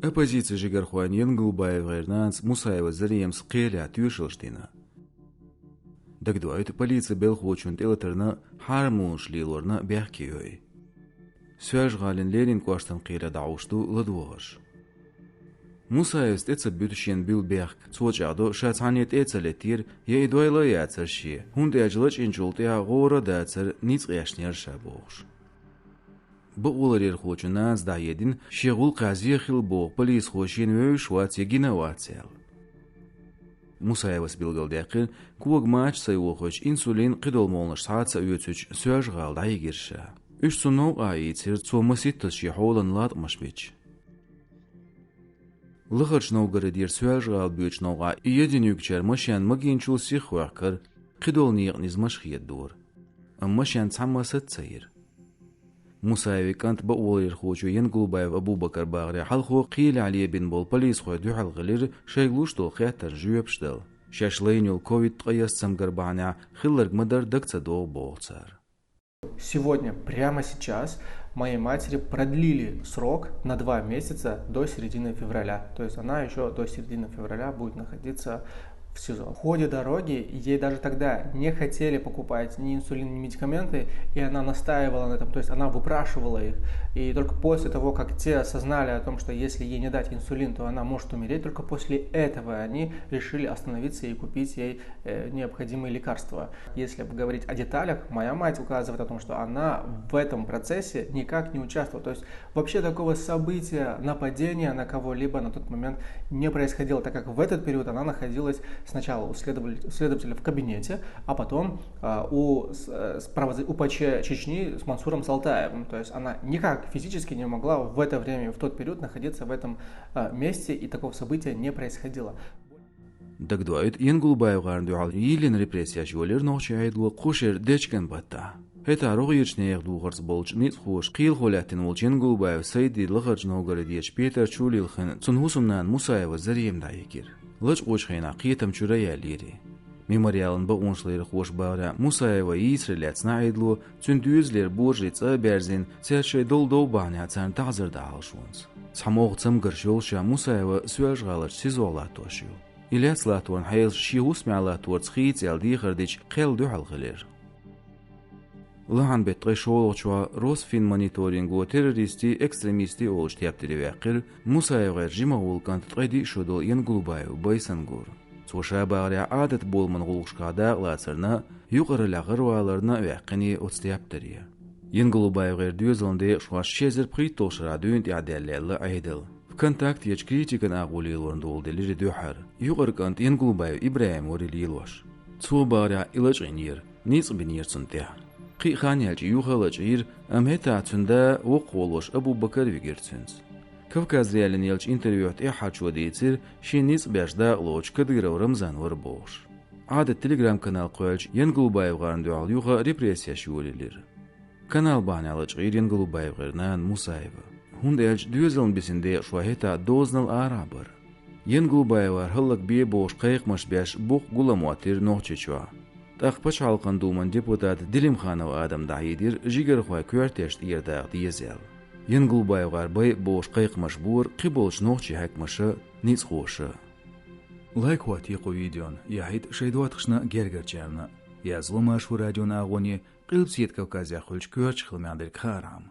Оппозиция Жигархуан Янгулбаев Гайрнанс Мусаева Зариемс Қиля Тюшелштина. Дагдуайт полиция Белхочун Телатерна Хармун Шлилорна Бяхкиой. Свяж Галин Ленин Кваштан Қиля Даушту Ладуаш. Мусаев стеца бютшен бил бяхк цвочадо шацанет эцалетир я идвайла яцарши. Хунде ажлач инжултя гора дацар ниц яшнер шабош. بقولر خوچنا از دایدین شغل قضیه خیل بوق پلیس خوشین و شوات یگینا واتسل. مسایوس بیلگل دقیق کوگ ماچ سایو خوش انسولین قدول مولنش ساعت سایوتش سوژ غال دایگیرشه. اش سنو آیتیر تو مسیت تشی حولن لات مشبیچ. لخرج نوگردیر سوژ غال بیچ نوگا یدینیوکچر ماشین مگینچول سیخواه کر قدول نیق نیز مشخیت دور. ماشین تماست سیر. مساوي كانت بقول خوچو ينقلبايف أبو بكر باغري حلخو قيل عليه بن بول بوليس خو دو حلغلير شيغلوش تو خياتر جويب شدل شاشلينيو كوفيد قياس سمغربانا خلرг مدر дакца до болцар. Сегодня, прямо сейчас, моей матери продлили срок на 2 месяца до середины февраля. То есть она еще до середины февраля будет находиться в СИЗО. В ходе дороги ей даже тогда не хотели покупать ни инсулин, ни медикаменты, и она настаивала на этом, то есть она выпрашивала их. И только после того, как те осознали о том, что если ей не дать инсулин, то она может умереть, только после этого они решили остановиться и купить ей необходимые лекарства. Если говорить о деталях, моя мать указывает о том, что она в этом процессе никак не участвовала. То есть вообще такого события, нападения на кого-либо на тот момент не происходило, так как в этот период она находилась сначала у следователя в кабинете, а потом у ПЧ Чечни с Мансуром Салтаевым. То есть она никак физически не могла в это время, в тот период находиться в этом месте, и такого события не происходило. Дагдуайт Янгулбаев Гарндуал Йилин репрессия жолер ночи айдлу кушер дечкен батта. Это рогирчне ягду горс болч нит хош қил холятин вол Янгулбаев сайди лыгырж ногардиеш Петр Чулилхин цунхусумнан Мусаева Зарием дайгир. لج قوشخينا قيتم شريا ليري ميموريالن بقونشلير خوش باورا موسايوا يسرلاتنا عيدلو تندوزلير بورجيتsa بيرزين سيرشي دول بانيا تسان تعزر دالشونز سحموغ تمغرشولشا موسايوا سوالش غالش سيزولاتوشيو إلياس لاتورن حيز شيوس معلاتور تخيت يالدي خرديش قيل دوحل غلير لهان بتغي شولوشوا روس فين مونيتورينغو تيروريستي اكستريميستي اولش تيابتري واقر موسايوا رجيما ولكانت تغيدي شودو ينقلوبايو بايسنغور سوشا باغري عادت بولمن غلقشكادا لاتسرنا يقر لغر والرنا واقني اوتستيابتري ينقلوبايو غير دوزلندي شواش شيزر بريتوشرا دوين تعدل عيدل في كونتاكت يج كريتيكن اغولي لورندول دليري دوحر يقر كانت ينقلوبايو ابراهيم وريليلوش تو باغري إلج عنير نيص بنير سنتيح قي خانيالج يوخلج عير أمهتا تندا وقولوش أبو بكر ويجرتسنس كوكاز ريالن يلج انتريوت إحاد شو ديتسير شينيس بيشدا لوش كدغرو رمزان وربوش عاد التليجرام كانال قوالج ينقلوبايو غارندوال يوغا ريبريسيا شوليلير كانال بانالج غير ينقلوبايو غيرنان موسايفا هوندالج دوزلن بسندي شوهتا دوزنال آرابر ينقلوبايو هلق بيه بوش قيق مش بيش بوق غلامواتير نوچچوا تاخبش حلقان دومن ديبوتات دليم خانو آدم دعيدير جيگر خواه كوارتشت يرداغ ديزيل ينقلوبايو غارباي بوش قيق مشبور قبولش نوچي هاك مشا نيز خوشا لايك واتيقو فيديون يحيد شايدوات خشنا گرگر چرنا يازلو ماشو راديون آغوني قلب سيد كوكازيا خلش كوارچ خلميان دل كارام